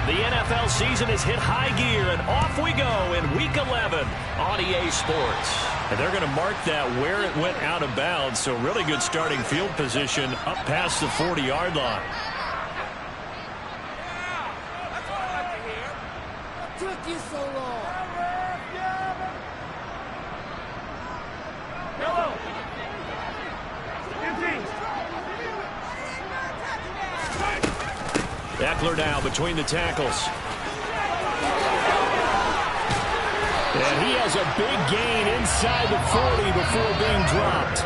The NFL season has hit high gear, and off we go in Week 11 on EA Sports. And they're going to mark that where it went out of bounds, so really good starting field position up past the 40-yard line. What took you so long? Eckler now between the tackles. And he has a big gain inside the 40 before being dropped.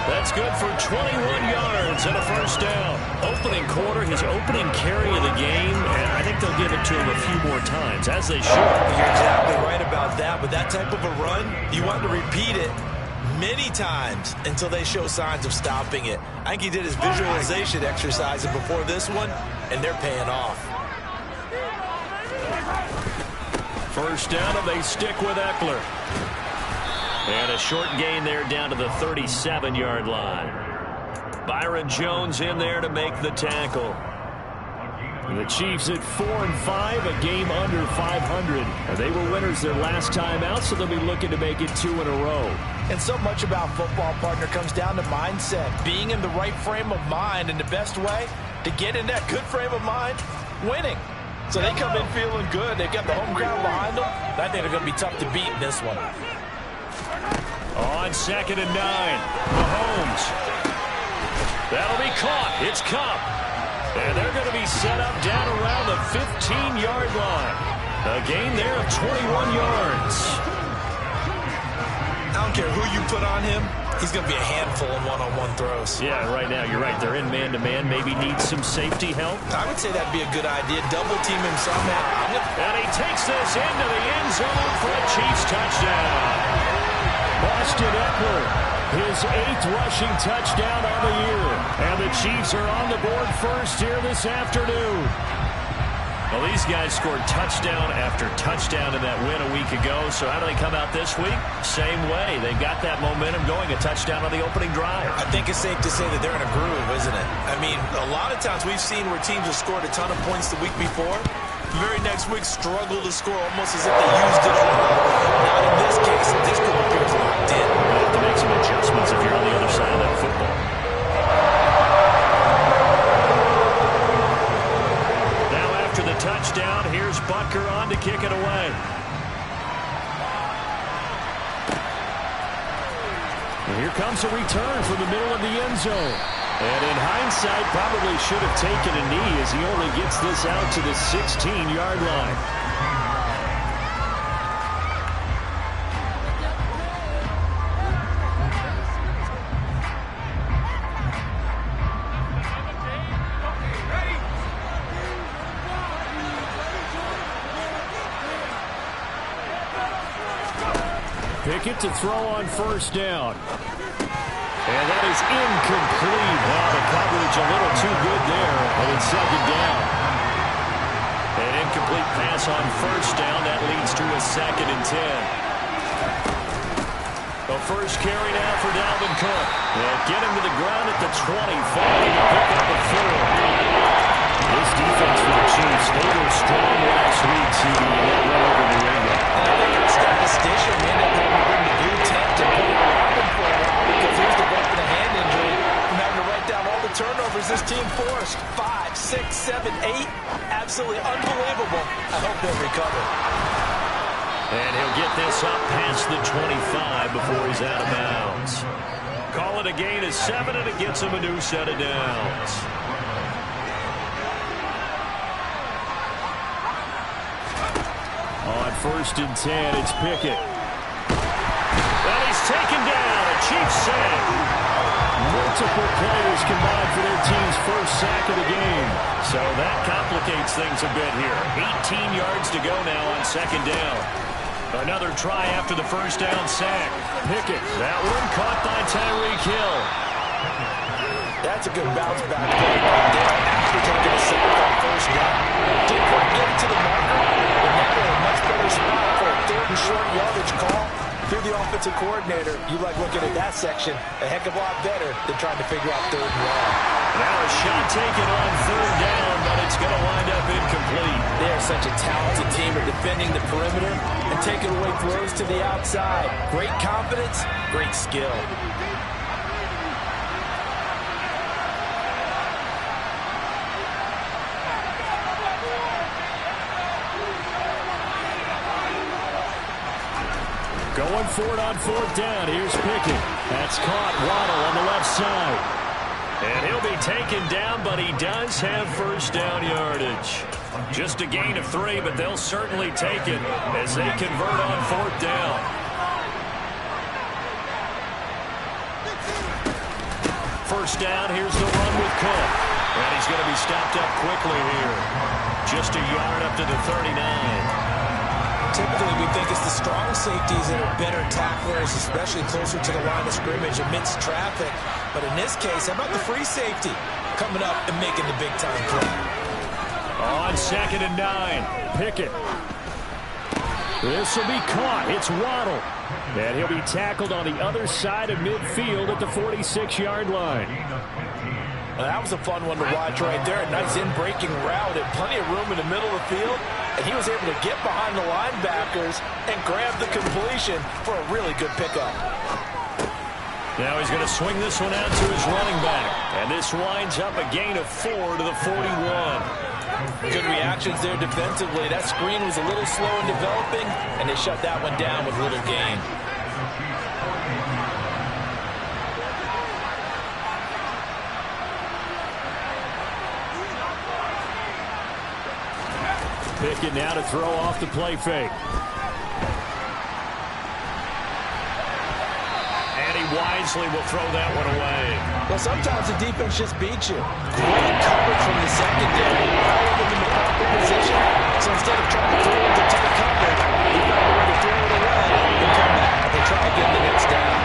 That's good for 21 yards and a first down. Opening quarter, his opening carry of the game, and I think they'll give it to him a few more times, as they should. You're exactly right about that. With that type of a run, you want to repeat it many times until they show signs of stopping it. I think he did his visualization exercise before this one, and they're paying off. First down, and they stick with Eckler. And a short gain there down to the 37-yard line. Byron Jones in there to make the tackle. The Chiefs at 4-5, a game under 500. And they were winners their last time out, so they'll be looking to make it 2 in a row. And so much about football, partner, comes down to mindset. Being in the right frame of mind, and the best way to get in that good frame of mind, winning. So they come in feeling good. They've got the home crowd behind them. I think they're going to be tough to beat in this one. On 2nd and 9, Mahomes. That'll be caught. It's Cup. And they're going to be set up down around the 15-yard line. A gain there of 21 yards. I don't care who you put on him. He's going to be a handful in one-on-one throws. Yeah, right now, you're right. They're in man-to-man. Maybe needs some safety help. I would say that'd be a good idea. Double team him somehow. And he takes this into the end zone for a Chiefs touchdown. Austin Eckler, his 8th rushing touchdown on the year. And the Chiefs are on the board first here this afternoon. Well, these guys scored touchdown after touchdown in that win a week ago. So how do they come out this week? Same way. They got that momentum going, a touchdown on the opening drive. I think it's safe to say that they're in a groove, isn't it? I mean, a lot of times we've seen where teams have scored a ton of points the week before. The very next week struggle to score almost as if they used it all. Not in this case. This group appears locked in. You have to make some adjustments if you're on the other side of that football. The touchdown. Here's Butker on to kick it away. And here comes a return from the middle of the end zone. And in hindsight, probably should have taken a knee as he only gets this out to the 16-yard line. Pickett to throw on first down. And that is incomplete. Well, the coverage a little too good there, and it's 2nd down. An incomplete pass on first down. That leads to a 2nd and 10. The first carry now for Dalvin Cook. They'll get him to the ground at the 25 to pick up the 4. This defense for the Chiefs, they were strong last week, CD, and that went over New England. I think it's statistician, man, that they will bring the blue tent to put it around him for him because here's the break and a hand injury from having to write down all the turnovers this team forced. 5, 6, 7, 8. Absolutely unbelievable. I hope they'll recover. And he'll get this up past the 25 before he's out of bounds. Call it a gain of 7, and it gets him a new set of downs. On 1st and 10, it's Pickett. Well, he's taken down. A Chiefs sack. Multiple players combined for their team's first sack of the game. So that complicates things a bit here. 18 yards to go now on 2nd down. Another try after the first down sack. Pickett, that one caught by Tyreek Hill. That's a good bounce back play right there after taking a sack on first down. Didn't quite get it to the marker, but now they're in a much better spot for a 3rd and short yardage call. If you're the offensive coordinator, you like looking at that section a heck of a lot better than trying to figure out 3rd and long. Now a shot taken on 3rd down, but it's going to wind up incomplete. There such a talented team are defending the perimeter and taking away throws to the outside. Great confidence, great skill. Going for it on fourth down. Here's Pickett. That's caught. Waddle on the left side. And he'll be taken down, but he does have first down yardage. Just a gain of 3, but they'll certainly take it as they convert on fourth down. First down, here's the run with Cook. And he's going to be stopped up quickly here. Just a yard up to the 39. Typically, we think it's the strong safeties that are better tacklers, especially closer to the line of scrimmage amidst traffic. But in this case, how about the free safety coming up and making the big-time play? On 2nd and 9, Pickett. This will be caught. It's Waddle. And he'll be tackled on the other side of midfield at the 46-yard line. Well, that was a fun one to watch right there. A nice in-breaking route and plenty of room in the middle of the field. And he was able to get behind the linebackers and grab the completion for a really good pickup. Now he's going to swing this one out to his running back. And this winds up a gain of 4 to the 41. Good reactions there defensively. That screen was a little slow in developing, and they shut that one down with little gain. Pickett now to throw off the play fake. And he wisely will throw that one away. Well, sometimes the defense just beats you. Great coverage from the secondary. All of them in the proper position. So instead of trying to throw into tight coverage, you find a way to throw it away and come back and try again the next down.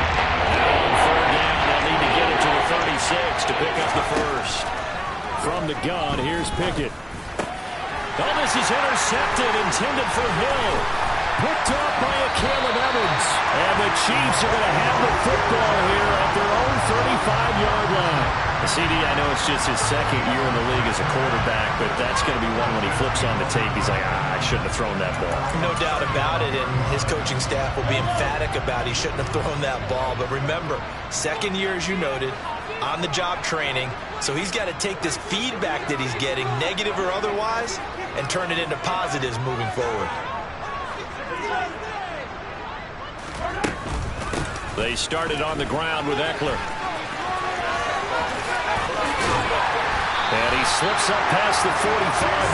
Now on 4th down, they'll need to get it to the 36 to pick up the first. From the gun, here's Pickett. Oh, this is intercepted, intended for Hill. Picked up by a Caleb Evans. And the Chiefs are going to have the football here at their own 35-yard line. CD, I know it's just his second year in the league as a quarterback, but that's going to be one when he flips on the tape. He's like, I shouldn't have thrown that ball. No doubt about it, and his coaching staff will be emphatic about he shouldn't have thrown that ball. But remember, second year, as you noted, on-the-job training, so he's got to take this feedback that he's getting, negative or otherwise, and turn it into positives moving forward. They started on the ground with Eckler. And he slips up past the 45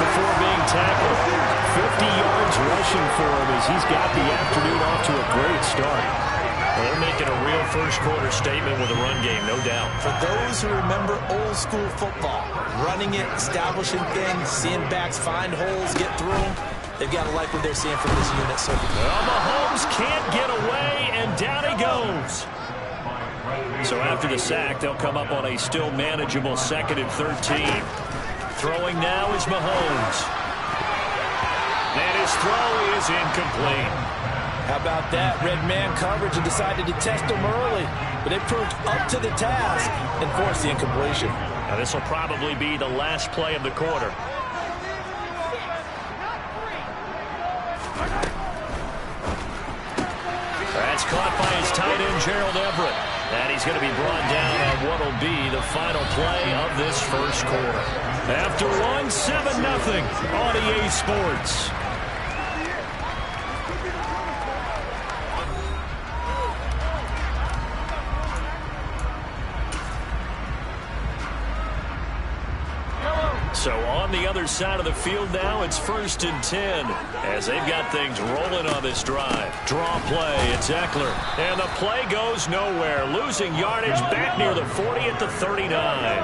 before being tackled. 50 yards rushing for him as he's got the afternoon off to a great start. Well, they're making a real first-quarter statement with a run game, no doubt. For those who remember old-school football, running it, establishing things, seeing backs find holes, get through them, they've got to like what they're seeing from this unit. So well, Mahomes can't get away, and down he goes. So after the sack, they'll come up on a still manageable 2nd and 13. Throwing now is Mahomes. And his throw is incomplete. How about that? Red man coverage and decided to test him early. But they proved up to the task and forced the incompletion. Now this will probably be the last play of the quarter. That's caught by his tight end, Gerald Everett. And he's going to be brought down on what will be the final play of this first quarter. After one, 7-0 on EA Sports. So on the other side of the field now, it's 1st and 10 as they've got things rolling on this drive. Draw play, it's Eckler. And the play goes nowhere. Losing yardage back near the 40 at the 39.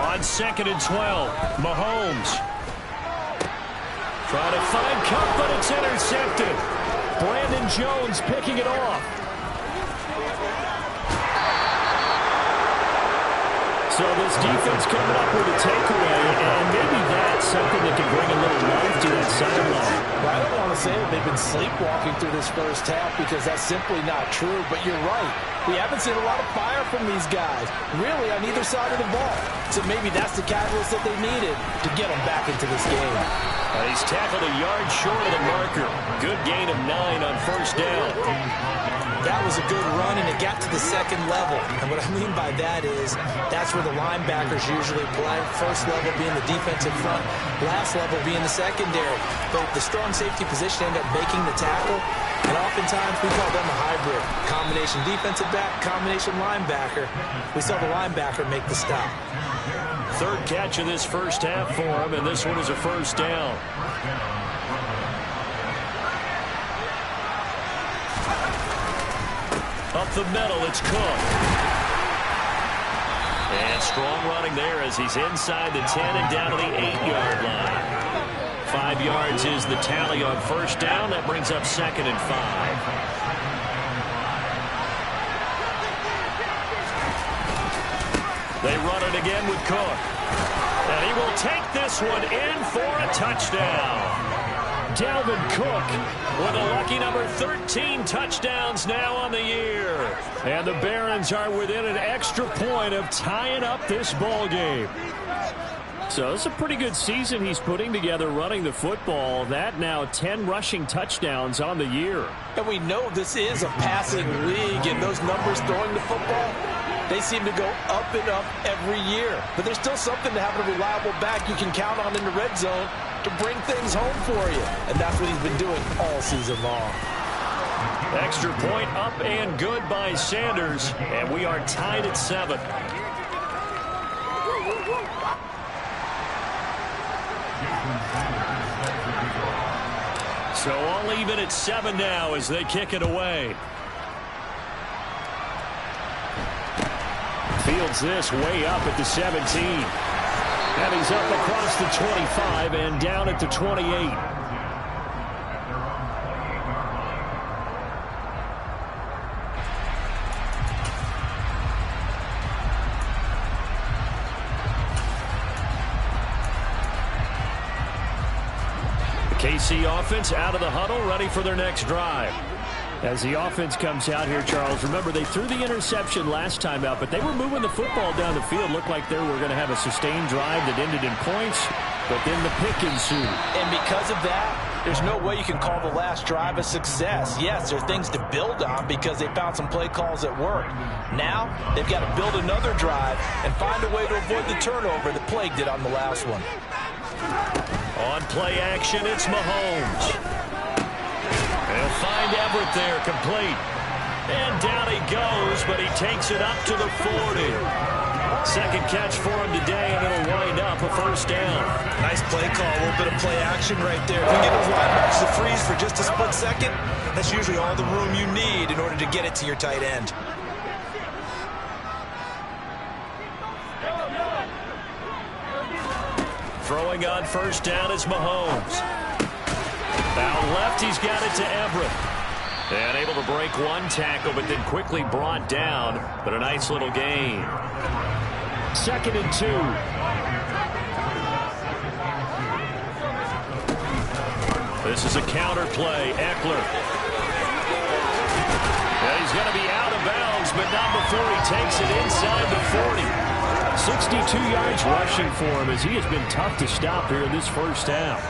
On 2nd and 12, Mahomes. Trying to find Cup, but it's intercepted. Brandon Jones picking it off. So this defense coming up with a takeaway, and maybe that's something that can bring a little life to that sideline. Well, I don't want to to say that they've been sleepwalking through this first half because that's simply not true. But you're right. We haven't seen a lot of fire from these guys, really, on either side of the ball. So maybe that's the catalyst that they needed to get them back into this game. He's tackled a yard short of the marker. Good gain of 9 on first down. That was a good run, and it got to the second level. And what I mean by that is that's where the linebackers usually play. First level being the defensive front, last level being the secondary. But the strong safety position ended up making the tackle, and oftentimes we call them a hybrid. Combination defensive back, combination linebacker. We saw the linebacker make the stop. Third catch of this first half for him, and this one is a first down. Up the middle, it's Cook. And strong running there as he's inside the 10 and down to the 8-yard line. 5 yards is the tally on first down. That brings up 2nd and 5. They run it again with Cook. And he will take this one in for a touchdown. Dalvin Cook with a lucky number 13 touchdowns now on the year. And the Barons are within an extra point of tying up this ball game. So it's a pretty good season he's putting together running the football. That now 10 rushing touchdowns on the year. And we know this is a passing league, and those numbers throwing the football, they seem to go up and up every year. But there's still something to having a reliable back you can count on in the red zone to bring things home for you. And that's what he's been doing all season long. Extra point up and good by Sanders. And we are tied at 7. So all even at 7 now as they kick it away. Fields this way up at the 17. And he's up across the 25 and down at the 28. The KC offense out of the huddle, ready for their next drive. As the offense comes out here, Charles, remember they threw the interception last time out, but they were moving the football down the field. Looked like they were going to have a sustained drive that ended in points, but then the pick ensued. And because of that, there's no way you can call the last drive a success. Yes, there are things to build on because they found some play calls that worked. Now, they've got to build another drive and find a way to avoid the turnover that plagued it on the last one. On play action, it's Mahomes. They'll find Everett there, complete. And down he goes, but he takes it up to the 40. Second catch for him today, and it'll wind up a first down. Nice play call, a little bit of play action right there. If you get those linebackers to freeze for just a split second, that's usually all the room you need in order to get it to your tight end. Throwing on first down is Mahomes. Down left, he's got it to Everett. And able to break one tackle, but then quickly brought down. But a nice little gain. 2nd and 2. This is a counter play. Eckler. And he's going to be out of bounds, but not before he takes it inside the 40. 62 yards rushing for him as he has been tough to stop here in this first half.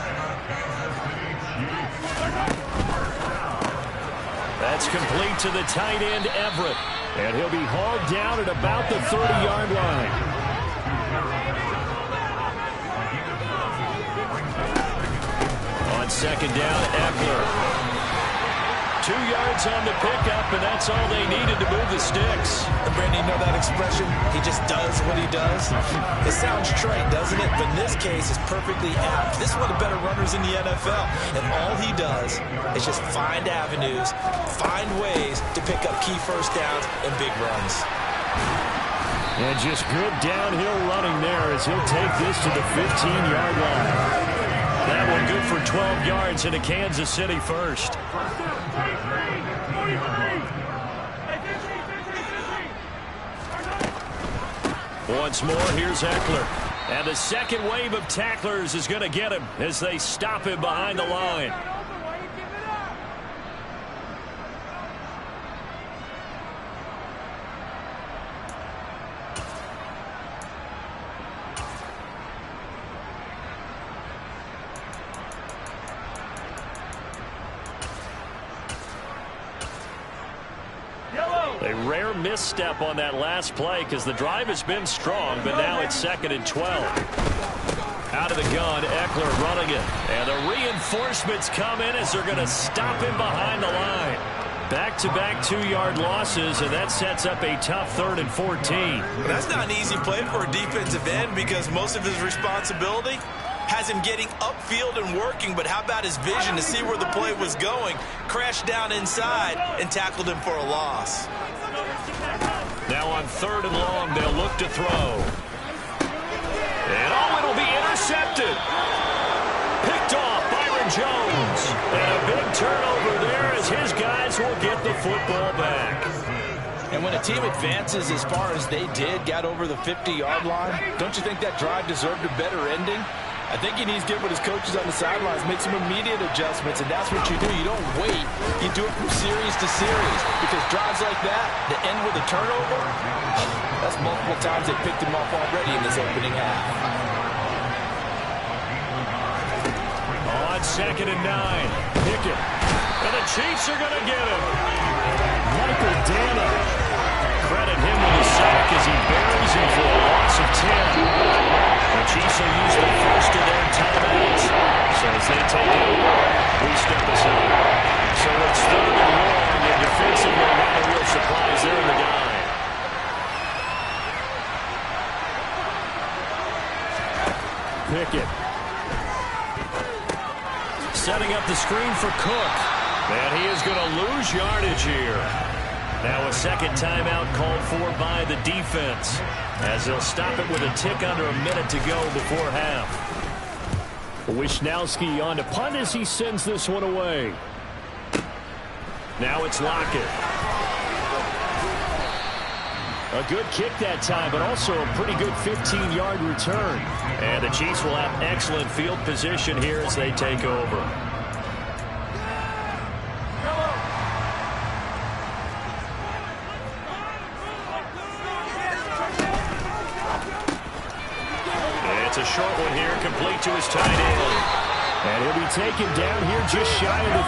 That's complete to the tight end, Everett. And he'll be hauled down at about the 30-yard line. On second down, Eckler. 2 yards on the pickup, and that's all they needed to move the sticks. And Brandon, you know that expression? He just does what he does. It sounds trite, doesn't it? But in this case, it's perfectly apt. This is one of the better runners in the NFL. And all he does is just find avenues, find ways to pick up key first downs and big runs. And just good downhill running there as he'll take this to the 15-yard line. That one good for 12 yards into Kansas City first. Once more, here's Eckler. And the second wave of tacklers is going to get him as they stop him behind the line. A rare misstep on that last play because the drive has been strong, but now it's 2nd and 12. Out of the gun, Eckler running it. And the reinforcements come in as they're going to stop him behind the line. Back-to-back 2-yard losses, and that sets up a tough 3rd and 14. That's not an easy play for a defensive end because most of his responsibility has him getting upfield and working, but how about his vision to see where the play was going, crashed down inside, and tackled him for a loss. Now on 3rd and long, they'll look to throw. And it'll be intercepted. Picked off Byron Jones. And a big turnover there as his guys will get the football back. And when a team advances as far as they did, got over the 50-yard line, don't you think that drive deserved a better ending? I think he needs to get with his coaches on the sidelines, make some immediate adjustments, and that's what you do. You don't wait. You do it from series to series because drives like that, that end with a turnover, that's multiple times they picked him off already in this opening half. On 2nd and 9, Pickett. And the Chiefs are going to get him. Michael Dana. Credit him with a sack as he buries him for a loss of 10. The Chiefs will use the first of their timeouts. So as they take it over, we step aside. So it's 3rd and long, and defensively not a real surprise there in the guy. Pickett. Setting up the screen for Cook. And he is going to lose yardage here. Now a 2nd timeout called for by the defense as they'll stop it with a tick under a minute to go before half. Wisnowski on to punt as he sends this one away. Now it's Lockett. A good kick that time, but also a pretty good 15-yard return. And the Chiefs will have excellent field position here as they take over. It's a short one here, complete to his tight end. And he'll be taken down here just shy of the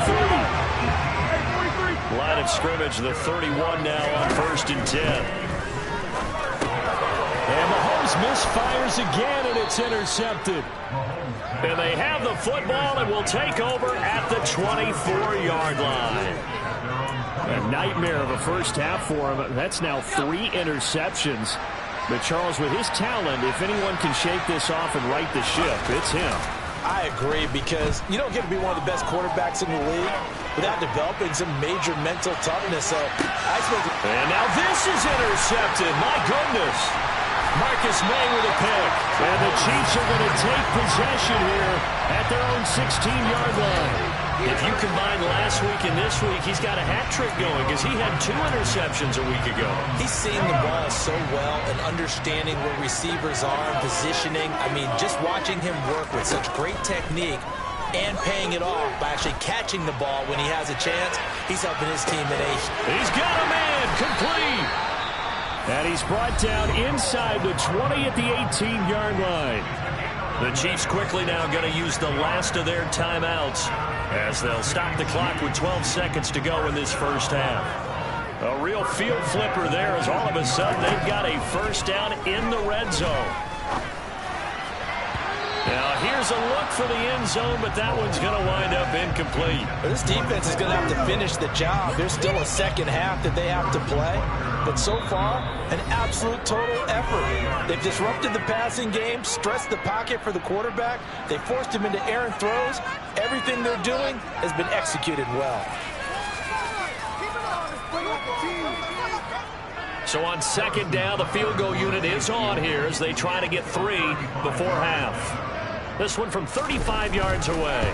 30. Line of scrimmage, the 31 now on 1st and 10. And Mahomes misfires again, and it's intercepted. And they have the football and will take over at the 24-yard line. A nightmare of a first half for him. That's now 3 interceptions. But, Charles, with his talent, if anyone can shake this off and right the ship, it's him. I agree because you don't get to be one of the best quarterbacks in the league without developing some major mental toughness. So I suppose. And now this is intercepted. My goodness. Marcus May with a pick. And the Chiefs are going to take possession here at their own 16-yard line. If you combine last week and this week, he's got a hat trick going because he had 2 interceptions a week ago. He's seeing the ball so well and understanding where receivers are and positioning. I mean, just watching him work with such great technique and paying it off by actually catching the ball when he has a chance, he's helping his team in ace. He's got a man, complete. And he's brought down inside the 20 at the 18-yard line. The Chiefs quickly now going to use the last of their timeouts as they'll stop the clock with 12 seconds to go in this first half. A real field flipper there as all of a sudden they've got a first down in the red zone. Now here's a look for the end zone, but that one's going to wind up incomplete. This defense is going to have to finish the job. There's still a second half that they have to play. But so far, an absolute total effort. They've disrupted the passing game, stressed the pocket for the quarterback. They forced him into errant throws. Everything they're doing has been executed well. So on 2nd down, the field goal unit is on here as they try to get 3 before half. This one from 35 yards away.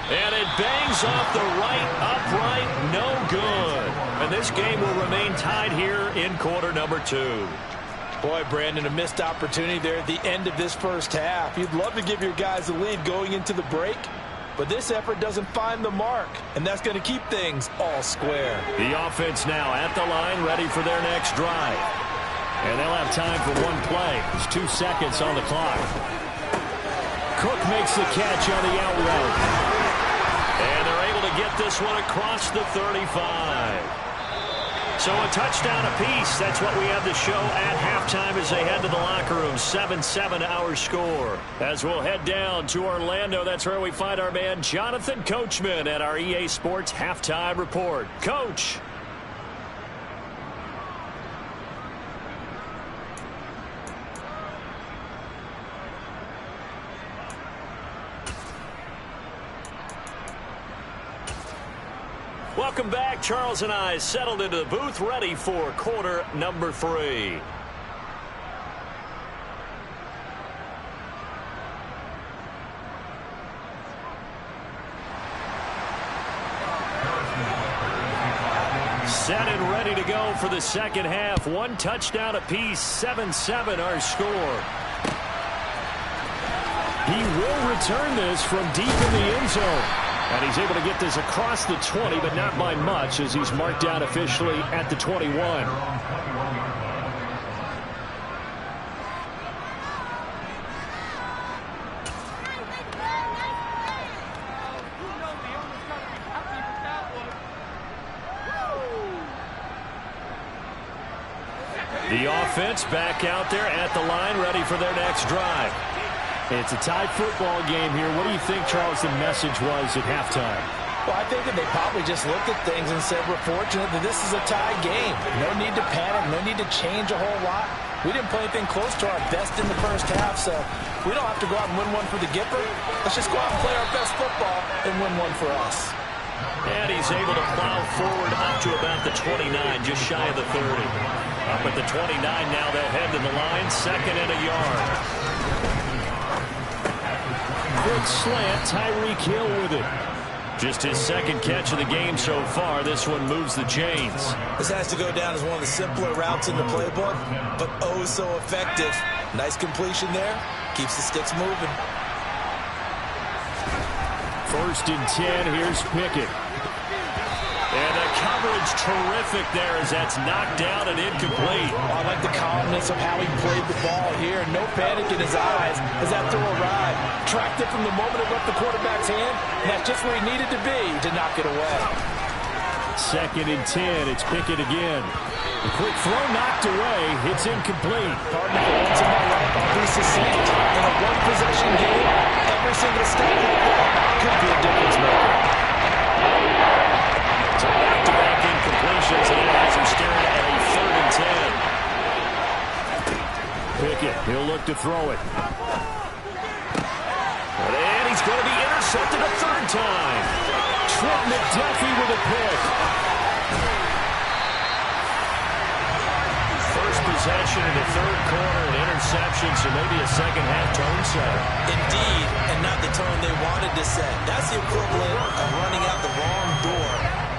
And it bangs off the right upright, no good. And this game will remain tied here in quarter number 2. Boy, Brandon, a missed opportunity there at the end of this first half. You'd love to give your guys a lead going into the break, but this effort doesn't find the mark, and that's going to keep things all square. The offense now at the line, ready for their next drive. And they'll have time for one play. There's 2 seconds on the clock. Cook makes the catch on the out route. And they're able to get this one across the 35. So a touchdown apiece. That's what we have to show at halftime as they head to the locker room. 7-7 our score. As we'll head down to Orlando, that's where we find our man Jonathan Coachman at our EA Sports Halftime Report. Coach. Welcome back. Charles and I settled into the booth, ready for quarter number 3. Set and ready to go for the second half. One touchdown apiece, 7-7 our score. He will return this from deep in the end zone. And he's able to get this across the 20, but not by much, as he's marked down officially at the 21. The offense back out there at the line, ready for their next drive. It's a tied football game here. What do you think, Charles, the message was at halftime? Well, I think that they probably just looked at things and said, we're fortunate that this is a tie game. No need to panic, no need to change a whole lot. We didn't play anything close to our best in the first half, so we don't have to go out and win one for the Gipper. Let's just go out and play our best football and win one for us. And he's able to plow forward up to about the 29, just shy of the 30. Up at the 29 now, they'll head to the line, 2nd and a yard. Good slant, Tyreek Hill with it. Just his second catch of the game so far. This one moves the chains. This has to go down as one of the simpler routes in the playbook, but oh so effective. Nice completion there. Keeps the sticks moving. 1st and 10. Here's Pickett. And the coverage terrific there as that's knocked down and incomplete. Oh, I like the calmness of how he played the ball here. No panic in his eyes as that throw arrived. Tracked it from the moment it left the quarterback's hand, and that's just where he needed to be to knock it away. 2nd and 10. It's Pickett again. The quick throw knocked away. It's incomplete. Pardon me for once in my life, I'll be succinct. In a one-possession game, every single step like that could be a difference maker. So back-to-back incompletions, and it has him staring at a 3rd and 10. Pickett, he'll look to throw it. And he's going to be intercepted a 3rd time. Trent McDuffie with a pick. First possession in the 3rd quarter, an interception, so maybe a second-half tone setter. Indeed, and not the tone they wanted to set. That's the equivalent of running out the wrong door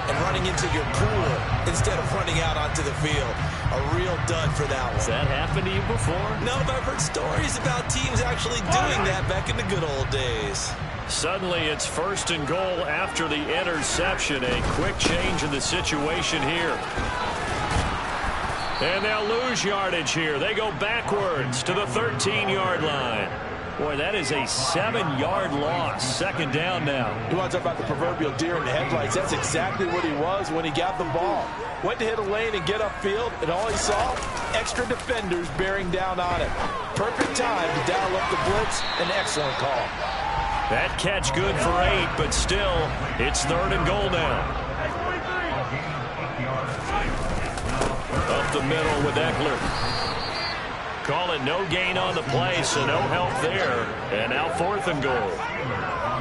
and running into your pool instead of running out onto the field. A real dud for that one. Has that happened to you before? No, but I've heard stories about teams actually doing that back in the good old days. Suddenly it's 1st and goal after the interception. A quick change in the situation here. And they'll lose yardage here. They go backwards to the 13-yard line. Boy, that is a 7-yard loss. 2nd down now. You want to talk about the proverbial deer in the headlights? That's exactly what he was when he got the ball. Went to hit a lane and get upfield, and all he saw, extra defenders bearing down on him. Perfect time to dial up the blitz. An excellent call. That catch good for 8, but still, it's 3rd and goal now. Up the middle with Eckler. Call it no gain on the play, so no help there. And now 4th and goal.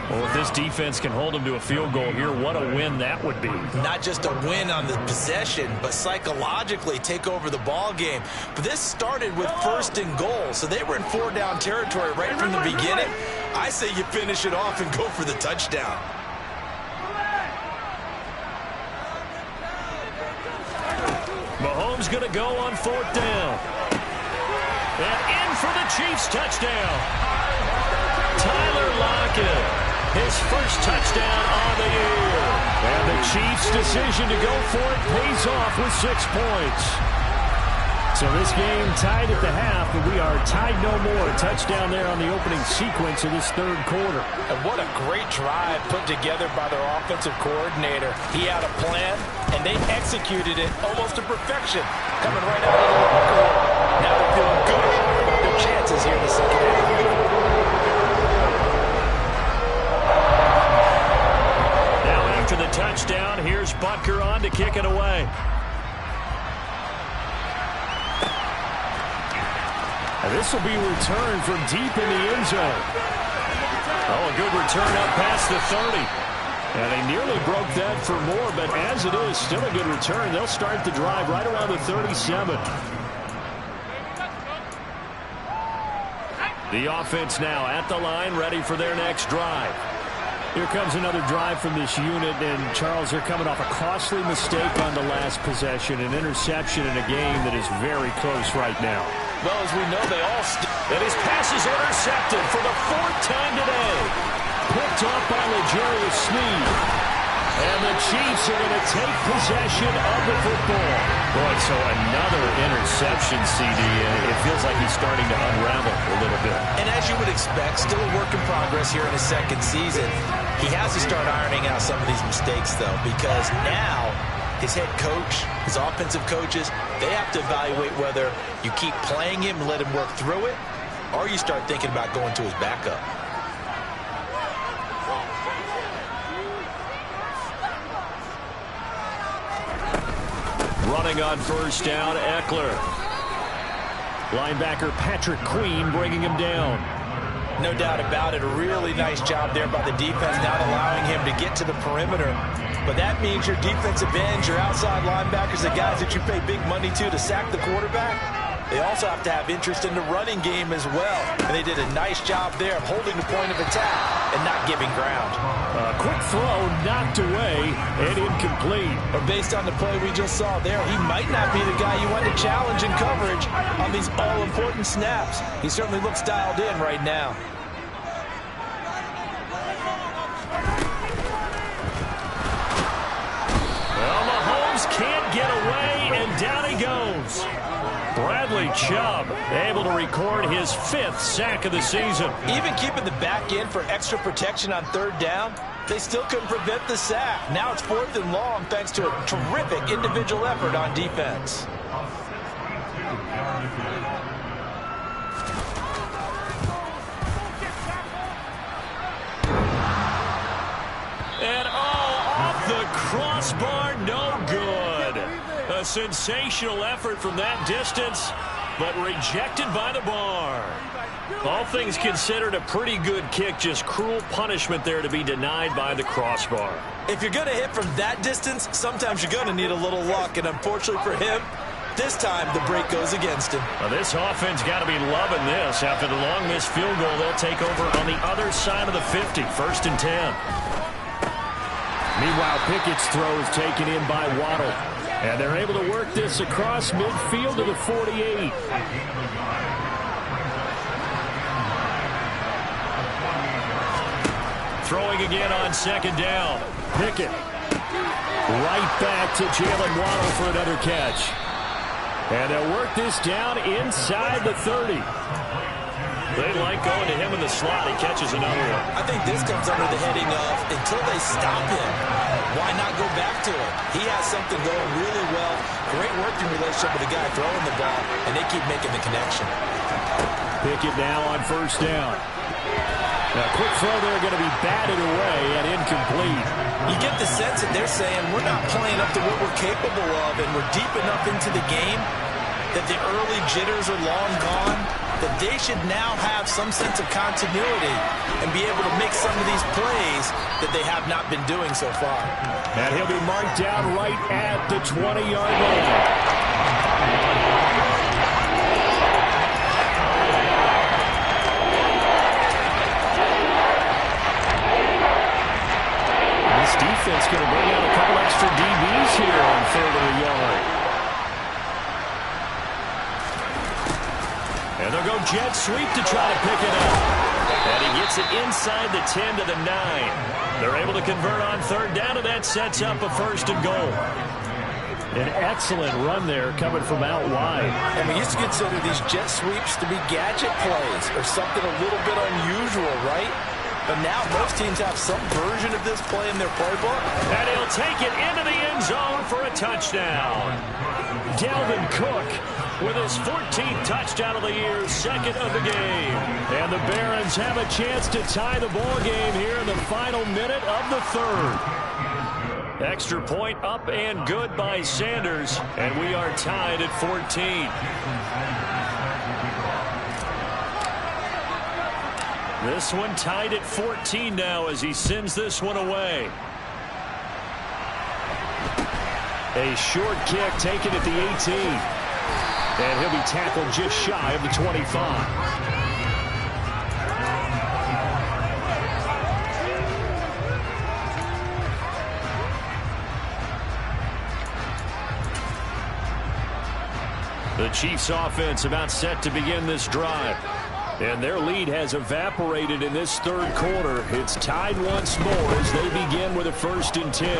Well, if this defense can hold them to a field goal here, what a win that would be. Not just a win on the possession, but psychologically take over the ball game. But this started with 1st and goal, so they were in 4-down territory right from the beginning. I say you finish it off and go for the touchdown. Mahomes going to go on 4th down. And in for the Chiefs touchdown. Tyler Lockett, his first touchdown on the year. And the Chiefs' decision to go for it pays off with 6 points. So this game tied at the half, but we are tied no more. Touchdown there on the opening sequence of this third quarter. And what a great drive put together by their offensive coordinator. He had a plan, and they executed it almost to perfection, coming right out of the locker room. Now they're feeling good about their chances here in the second half. Now after the touchdown, here's Butker on to kick it away. This will be returned from deep in the end zone. Oh, a good return up past the 30. And they nearly broke that for more, but as it is, still a good return. They'll start the drive right around the 37. The offense now at the line, ready for their next drive. Here comes another drive from this unit, and Charles, they're coming off a costly mistake on the last possession, an interception in a game that is very close right now. Well, as we know, they all and his pass is intercepted for the fourth time today. Picked off by L'Jarius Sneed. And the Chiefs are going to take possession of the football. Boy, so another interception, CD. It feels like he's starting to unravel a little bit. And as you would expect, still a work in progress here in his second season. He has to start ironing out some of these mistakes, though, because now his head coach, his offensive coaches, they have to evaluate whether you keep playing him and let him work through it, or you start thinking about going to his backup. Running on first down, Eckler. Linebacker Patrick Queen bringing him down. No doubt about it. A really nice job there by the defense, not allowing him to get to the perimeter. But that means your defensive ends, your outside linebackers, the guys that you pay big money to sack the quarterback, they also have to have interest in the running game as well. And they did a nice job there of holding the point of attack and not giving ground. Quick throw knocked away and incomplete. But based on the play we just saw there, he might not be the guy you want to challenge in coverage on these all-important snaps. He certainly looks dialed in right now. Well, Mahomes can't get away, and down he goes. Bradley Chubb able to record his 5th sack of the season. Even keeping the back end for extra protection on third down, they still couldn't prevent the sack. Now it's 4th and long thanks to a terrific individual effort on defense. And off the crossbar, no good. A sensational effort from that distance, but rejected by the bar. All things considered, a pretty good kick, just cruel punishment there to be denied by the crossbar. If you're going to hit from that distance, sometimes you're going to need a little luck, and unfortunately for him, this time the break goes against him. Well, this offense got to be loving this. After the long missed field goal, they'll take over on the other side of the 50, 1st and 10. Meanwhile, Pickett's throw is taken in by Waddle. And they're able to work this across midfield to the 48. Throwing again on 2nd down. Pickett. Right back to Jalen Waddle for another catch. And they'll work this down inside the 30. They like going to him in the slot. He catches another one. I think this comes under the heading of, until they stop him, why not go back to it? He has something going really well. Great working relationship with the guy throwing the ball, and they keep making the connection. Pickett now on 1st down. Now, quick throw there going to be batted away and incomplete. You get the sense that they're saying we're not playing up to what we're capable of, and we're deep enough into the game that the early jitters are long gone, that they should now have some sense of continuity and be able to make some of these plays that they have not been doing so far. And he'll be marked down right at the 20-yard line. Defense going to bring out a couple extra DBs here on 3rd and a yard. And they'll go jet sweep to try to pick it up. And he gets it inside the 10 to the 9. They're able to convert on 3rd down, and that sets up a 1st and goal. An excellent run there coming from out wide. And we used to consider these jet sweeps to be gadget plays or something a little bit unusual, right? But now most teams have some version of this play in their playbook. And he'll take it into the end zone for a touchdown. Dalvin Cook with his 14th touchdown of the year, second of the game. And the Barons have a chance to tie the ball game here in the final minute of the third. Extra point up and good by Sanders, and we are tied at 14. This one tied at 14 now as he sends this one away. A short kick taken at the 18. And he'll be tackled just shy of the 25. The Chiefs offense about set to begin this drive. And their lead has evaporated in this third quarter. It's tied once more as they begin with a 1st and 10.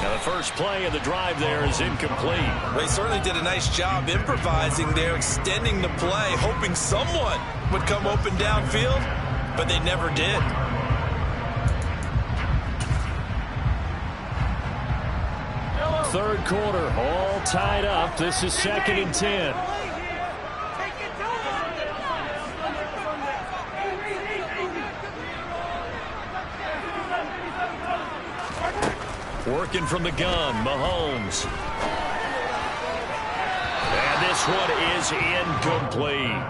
Now the first play of the drive there is incomplete. They certainly did a nice job improvising there, extending the play, hoping someone would come open downfield, but they never did. Third quarter, all tied up. This is 2nd and 10. Working from the gun, Mahomes. And this one is incomplete.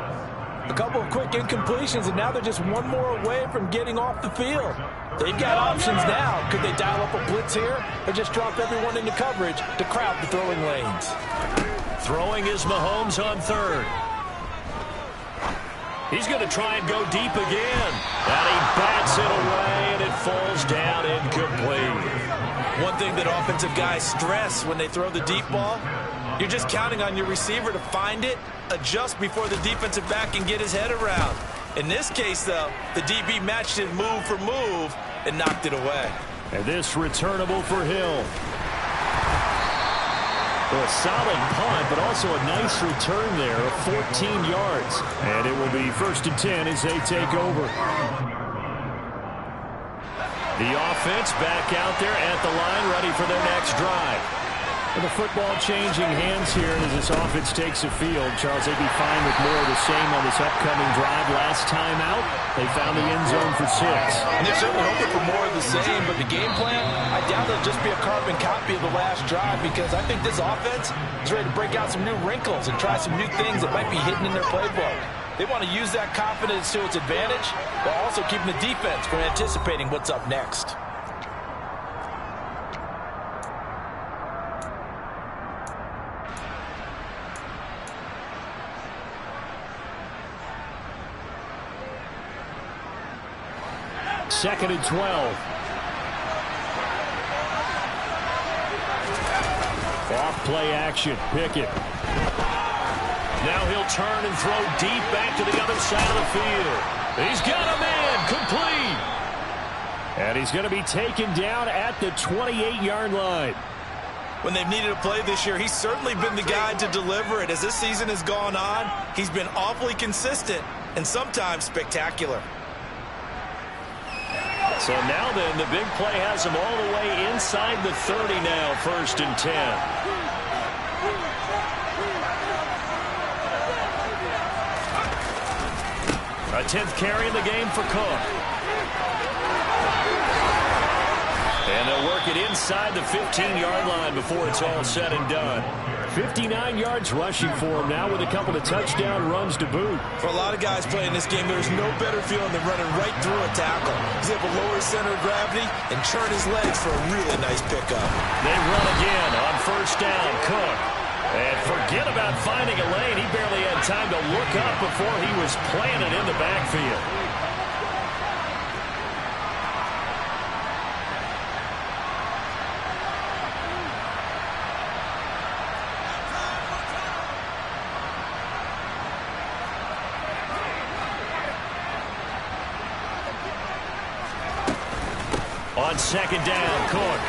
A couple of quick incompletions, and now they're just one more away from getting off the field. They've got options now. Could they dial up a blitz here or just drop everyone into coverage to crowd the throwing lanes? Throwing is Mahomes on third. He's going to try and go deep again. And he bats it away, and it falls down incomplete. One thing that offensive guys stress when they throw the deep ball, you're just counting on your receiver to find it, adjust before the defensive back can get his head around. In this case, though, the DB matched it move for move and knocked it away. And this returnable for Hill. Well, a solid punt, but also a nice return there of 14 yards. And it will be 1st and 10 as they take over. The offense back out there at the line, ready for their next drive. And the football changing hands here as this offense takes the field. Charles, they'd be fine with more of the same on this upcoming drive. Last time out, they found the end zone for 6. And they're certainly hoping for more of the same, but the game plan, I doubt it'll just be a carbon copy of the last drive, because I think this offense is ready to break out some new wrinkles and try some new things that might be hidden in their playbook. They want to use that confidence to its advantage while also keeping the defense from anticipating what's up next. Second and 12. Off play action. Pickett. Now he'll turn and throw deep back to the other side of the field. He's got a man. Complete. And he's going to be taken down at the 28-yard line. When they've needed a play this year, he's certainly been the guy to deliver it. As this season has gone on, he's been awfully consistent and sometimes spectacular. So now then, the big play has him all the way inside the 30 now, 1st and 10. A 10th carry in the game for Cook. And they'll work it inside the 15-yard line before it's all said and done. 59 yards rushing for him now with a couple of touchdown runs to boot. For a lot of guys playing this game, there's no better feeling than running right through a tackle. He's able to lower his center of gravity and churn his legs for a really nice pickup. They run again on 1st down. Cook. And forget about finding a lane. He barely had time to look up before he was planted in the backfield. On 2nd down, Cook.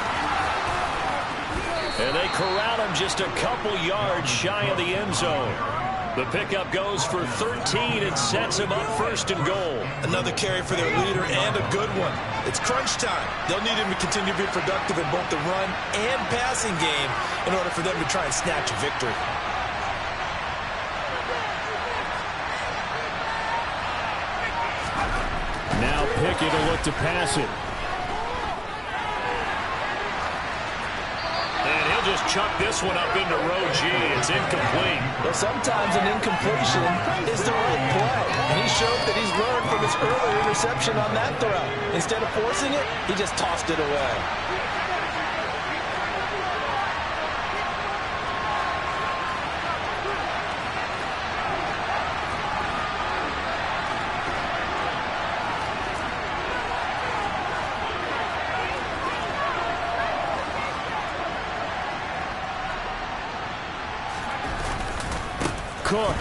And they corral him just a couple yards shy of the end zone. The pickup goes for 13 and sets him up first and goal. Another carry for their leader and a good one. It's crunch time. They'll need him to continue to be productive in both the run and passing game in order for them to try and snatch a victory. Now Pickett will look to pass it. And he'll just chuck this one up into row G. It's incomplete. Well, sometimes an incompletion is the right play. And he showed that he's learned from his earlier interception on that throw. Instead of forcing it, he just tossed it away. Cook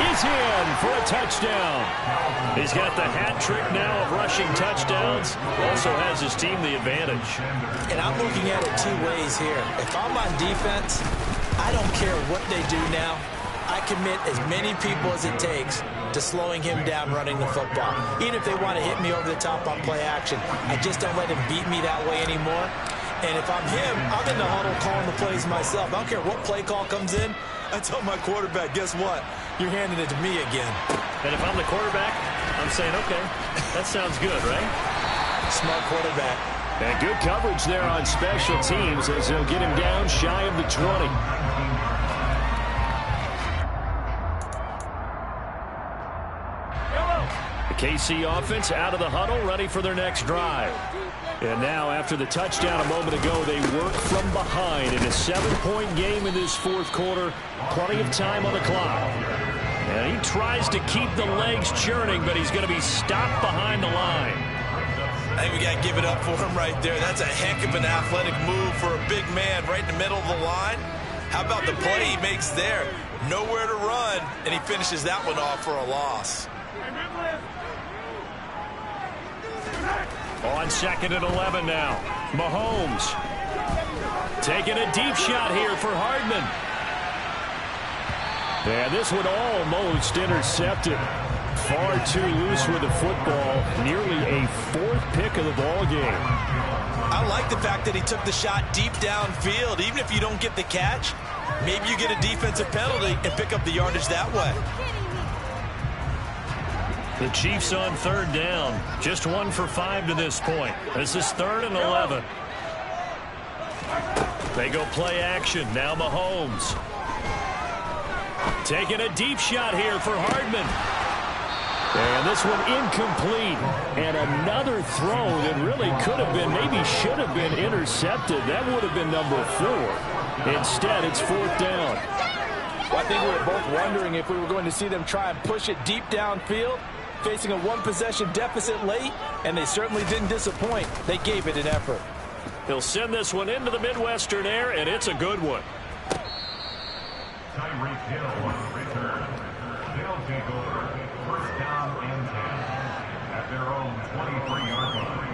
is in for a touchdown. He's got the hat trick now of rushing touchdowns. Also has his team the advantage. And I'm looking at it two ways here. If I'm on defense, I don't care what they do now. I commit as many people as it takes to slowing him down running the football. Even if they want to hit me over the top on play action, I just don't let him beat me that way anymore. And if I'm him, I'm in the huddle calling the plays myself. I don't care what play call comes in. I tell my quarterback, guess what? You're handing it to me again. And if I'm the quarterback, I'm saying, okay, that sounds good, right? Smart quarterback. And good coverage there on special teams as they'll get him down shy of the 20. The KC offense out of the huddle, ready for their next drive. And now, after the touchdown a moment ago, they work from behind in a 7-point game in this fourth quarter. Plenty of time on the clock. And he tries to keep the legs churning, but he's going to be stopped behind the line. I think we got to give it up for him right there. That's a heck of an athletic move for a big man right in the middle of the line. How about the play he makes there? Nowhere to run, and he finishes that one off for a loss. On 2nd and 11 now. Mahomes taking a deep shot here for Hardman. And this one almost intercepted. Far too loose with the football. Nearly a 4th pick of the ball game. I like the fact that he took the shot deep downfield. Even if you don't get the catch, maybe you get a defensive penalty and pick up the yardage that way. The Chiefs on 3rd down. Just 1 for 5 to this point. This is 3rd and 11. They go play action. Now Mahomes. Taking a deep shot here for Hardman. And this one incomplete. And another throw that really could have been, maybe should have been intercepted. That would have been number 4. Instead, it's 4th down. Well, I think we were both wondering if we were going to see them try and push it deep downfield, facing a 1-possession deficit late, and they certainly didn't disappoint. They gave it an effort. He'll send this one into the Midwestern air, and it's a good one. Tyreek Hill on the return. They'll take over. 1st down and 10 at their own 23-yard line.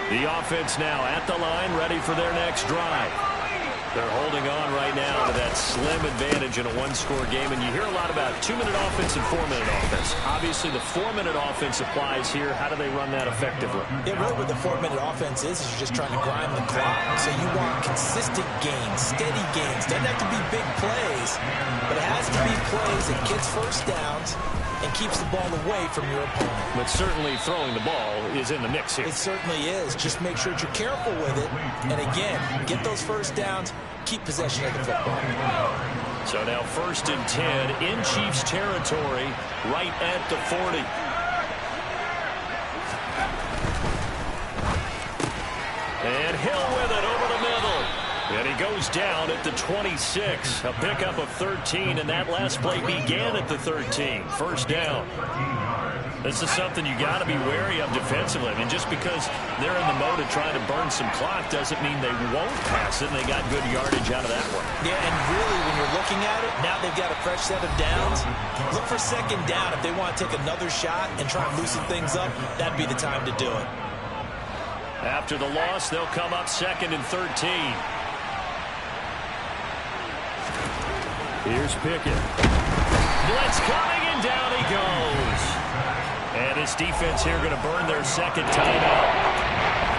The offense now at the line, ready for their next drive. They're holding on right now to that slim advantage in a 1-score game. And you hear a lot about 2-minute offense and 4-minute offense. Obviously, the 4-minute offense applies here. How do they run that effectively? Yeah, really what the 4-minute offense is you're just trying to grind the clock. So you want consistent gains, steady gains. Doesn't have to be big plays, but it has to be plays that gets first downs and keeps the ball away from your opponent. But certainly throwing the ball is in the mix here. It certainly is. Just make sure that you're careful with it. And again, get those first downs, keep possession of the football. So now 1st and 10 in Chiefs territory, right at the 40. And Hill with it over the middle. And he goes down at the 26. A pickup of 13, and that last play began at the 13. 1st down. This is something you got to be wary of defensively. I mean, just because they're in the mode of trying to burn some clock doesn't mean they won't pass it, and they got good yardage out of that one. Yeah, and really, when you're looking at it, now they've got a fresh set of downs. Look for second down. If they want to take another shot and try and loosen things up, that'd be the time to do it. After the loss, they'll come up 2nd and 13. Here's Pickett. Blitz coming, and down he goes. And this defense here going to burn their second timeout.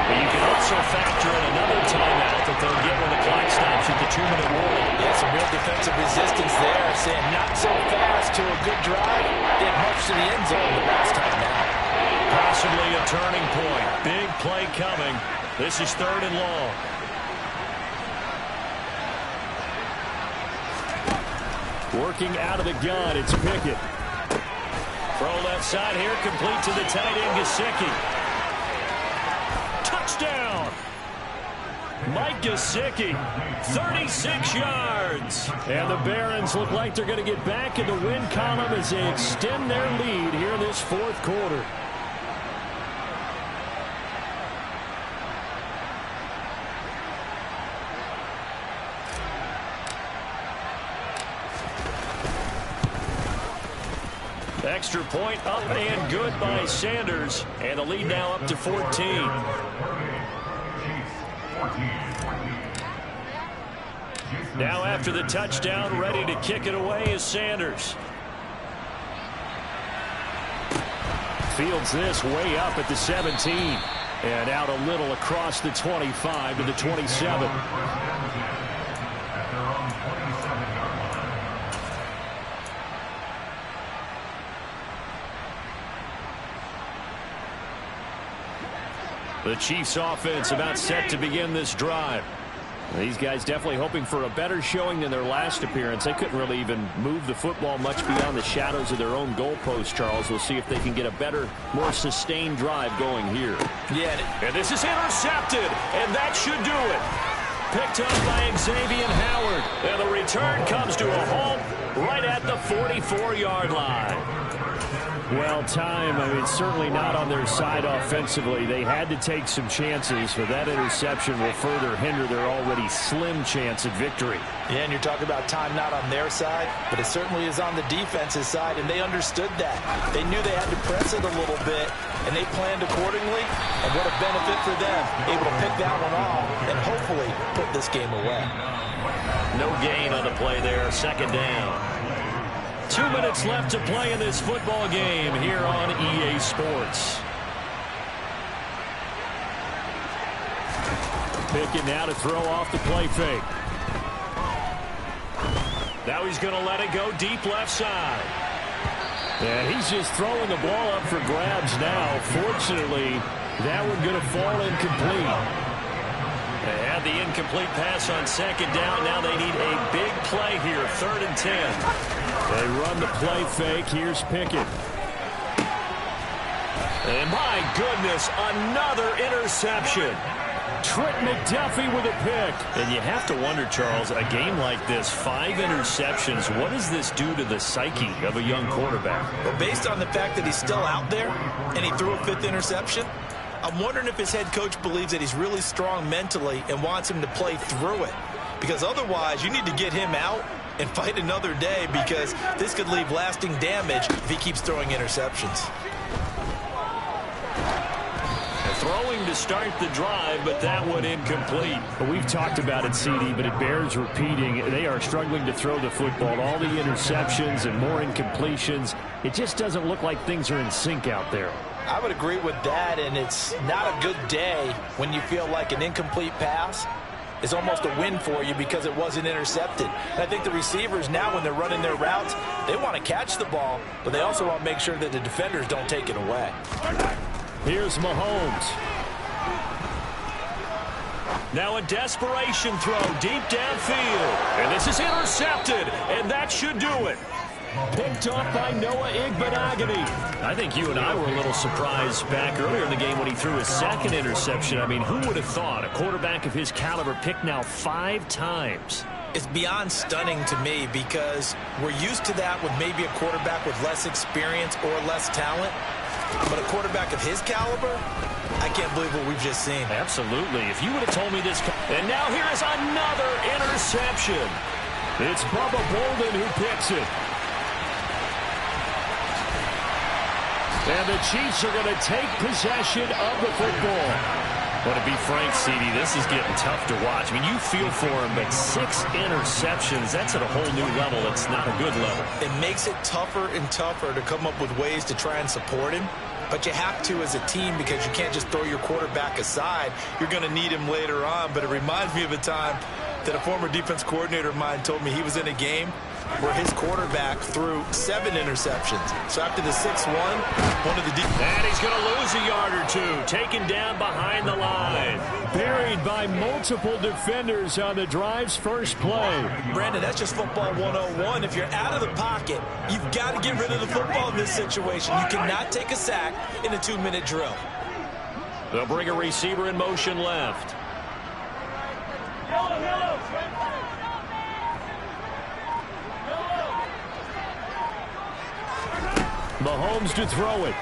But you can also factor in another timeout that they'll get when the clock stops at the 2-minute warning. Yeah, some real defensive resistance there, saying not so fast to a good drive. Didn't much to the end zone the last time out. Possibly a turning point. Big play coming. This is 3rd and long. Working out of the gun, it's Pickett. Throw left side here, complete to the tight end, Gesicki. Touchdown! Mike Gesicki, 36 yards. And the Barons look like they're going to get back in the win column as they extend their lead here in this 4th quarter. Extra point up and good by Sanders. And the lead now up to 14. Now after the touchdown, ready to kick it away is Sanders. Fields this way up at the 17. And out a little across the 25 to the 27. The Chiefs offense about set to begin this drive. These guys definitely hoping for a better showing than their last appearance. They couldn't really even move the football much beyond the shadows of their own goalpost, Charles. We'll see if they can get a better, more sustained drive going here. Yeah. And this is intercepted, and that should do it. Picked up by Xavier Howard. And the return comes to a halt right at the 44-yard line. Well, time, I mean, certainly not on their side offensively. They had to take some chances, but that interception will further hinder their already slim chance at victory. Yeah, and you're talking about time not on their side, but it certainly is on the defense's side, and they understood that. They knew they had to press it a little bit, and they planned accordingly, and what a benefit for them, able to pick that one off and hopefully put this game away. No gain on the play there, 2nd down. 2 minutes left to play in this football game here on EA Sports. Pickett now to throw off the play fake. Now he's going to let it go deep left side. And he's just throwing the ball up for grabs now. Fortunately, that one going to fall incomplete. They had the incomplete pass on 2nd down. Now they need a big play here, 3rd and 10. They run the play fake. Here's Pickett. And my goodness, another interception. Trent McDuffie with a pick. And you have to wonder, Charles, a game like this, 5 interceptions, what does this do to the psyche of a young quarterback? Well, based on the fact that he's still out there and he threw a 5th interception, I'm wondering if his head coach believes that he's really strong mentally and wants him to play through it. Because otherwise, you need to get him out and fight another day, because this could leave lasting damage if he keeps throwing interceptions. Throwing to start the drive, but that one incomplete. Well, we've talked about it, CD, but it bears repeating. They are struggling to throw the football. All the interceptions and more incompletions. It just doesn't look like things are in sync out there. I would agree with that, and it's not a good day when you feel like an incomplete pass is almost a win for you because it wasn't intercepted. And I think the receivers now, when they're running their routes, they want to catch the ball, but they also want to make sure that the defenders don't take it away. Here's Mahomes. Now a desperation throw deep downfield. And this is intercepted, and that should do it. Picked off by Noah Igbenogany. I think you and I were a little surprised back earlier in the game when he threw his 2nd interception. I mean, who would have thought a quarterback of his caliber picked now 5 times? It's beyond stunning to me, because we're used to that with maybe a quarterback with less experience or less talent. But a quarterback of his caliber, I can't believe what we've just seen. Absolutely. If you would have told me this. And now here is another interception. It's Bubba Bolden who picks it. And the Chiefs are going to take possession of the football. But to be frank, CD, this is getting tough to watch. I mean, you feel for him, but 6 interceptions, that's at a whole new level. It's not a good level. It makes it tougher and tougher to come up with ways to try and support him. But you have to as a team because you can't just throw your quarterback aside. You're going to need him later on. But it reminds me of a time that a former defense coordinator of mine told me he was in a game where his quarterback threw 7 interceptions. So after the 6-1, one of the and he's going to lose a yard or two, taken down behind the line. Buried by multiple defenders on the drive's first play. Brandon, that's just football 101. If you're out of the pocket, you've got to get rid of the football in this situation. You cannot take a sack in a 2-minute drill. They'll bring a receiver in motion left. Mahomes to throw it.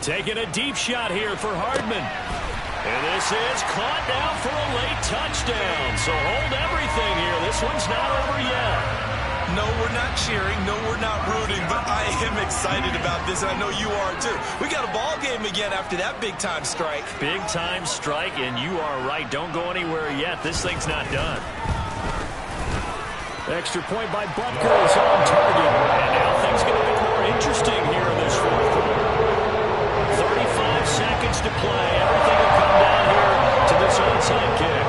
Taking a deep shot here for Hardman. And this is caught now for a late touchdown. So hold everything here. This one's not over yet. No, we're not cheering. No, we're not rooting. But I am excited about this, and I know you are too. We got a ball game again after that big-time strike. Big-time strike, and you are right. Don't go anywhere yet. This thing's not done. Extra point by Butker is on target. And now things going to get more interesting here in this fourth quarter. 35 seconds to play. Everything will come down here to this onside kick.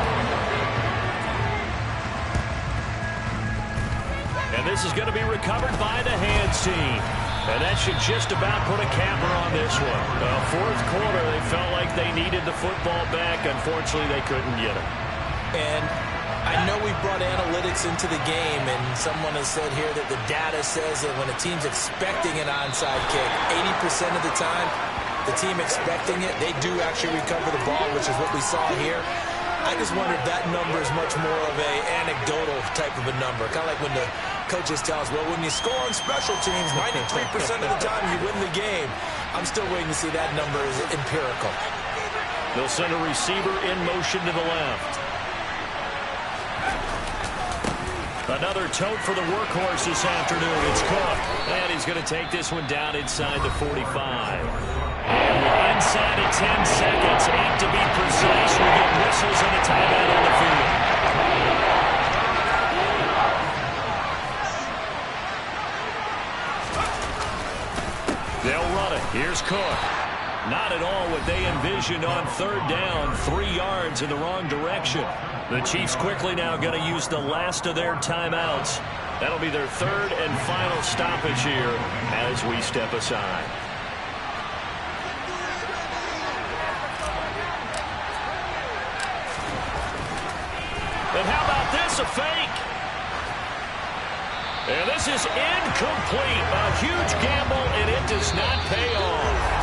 And this is going to be recovered by the hands team. And that should just about put a capper on this one. Fourth quarter, they felt like they needed the football back. Unfortunately, they couldn't get it. And I know we brought analytics into the game, and someone has said here that the data says that when a team's expecting an onside kick, 80% of the time, the team expecting it, they do actually recover the ball, which is what we saw here. I just wonder if that number is much more of a anecdotal type of a number. Kind of like when the coaches tell us, well, when you score on special teams, 93% of the time you win the game. I'm still waiting to see that number is empirical. They'll send a receiver in motion to the left. Another tote for the workhorse this afternoon. It's Cook. And he's going to take this one down inside the 45. And we're inside of 10 seconds. 8 to be precise. We get whistles and a timeout on the field. They'll run it. Here's Cook. Not at all what they envisioned on third down. 3 yards in the wrong direction. The Chiefs quickly now going to use the last of their timeouts. That'll be their third and final stoppage here as we step aside. And how about this, a fake? And this is incomplete. A huge gamble, and it does not pay off.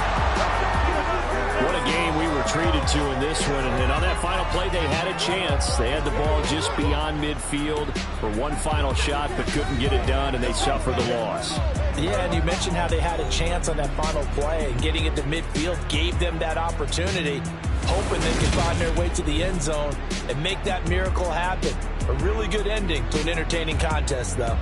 What a game we were treated to in this one. And on that final play, they had a chance. They had the ball just beyond midfield for one final shot, but couldn't get it done, and they suffered the loss. Yeah, and you mentioned how they had a chance on that final play, and getting it to midfield gave them that opportunity, hoping they could find their way to the end zone and make that miracle happen. A really good ending to an entertaining contest, though.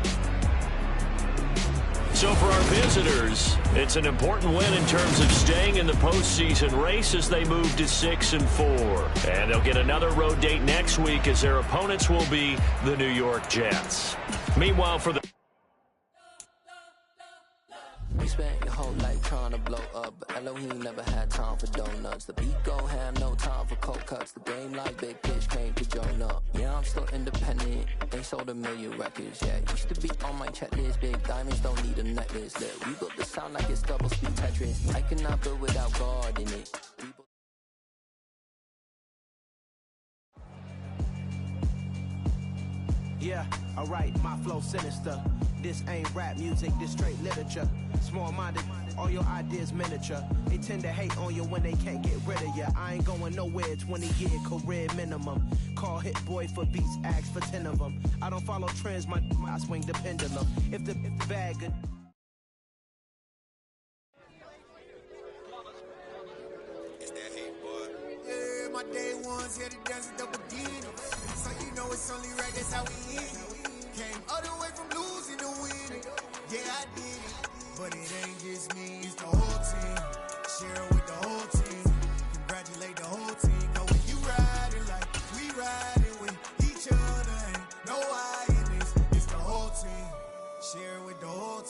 So for our visitors, it's an important win in terms of staying in the postseason race as they move to 6-4. And they'll get another road date next week as their opponents will be the New York Jets. Meanwhile, for the We spent your whole life trying to blow up, but Elohim never had time for donuts. The beat go ham, no time for cold cuts. The game like big pitch came to join up. Yeah, I'm still independent. They sold 1 million records. Yeah, used to be on my checklist. Big diamonds don't need a necklace. Look, we built the sound like it's double speed Tetris. I cannot build without God in it. Yeah, alright, my flow sinister. This ain't rap music, this straight literature. Small-minded, all your ideas miniature. They tend to hate on you when they can't get rid of you. I ain't going nowhere, 20-year career minimum. Call Hit Boy for beats, ask for 10 of them. I don't follow trends, I swing the pendulum. If the bag ones here to dance with the beginning. So you know it's only right, that's how we end it. Came all the way from losing to winning. Yeah, I did it. But it ain't just me, it's the whole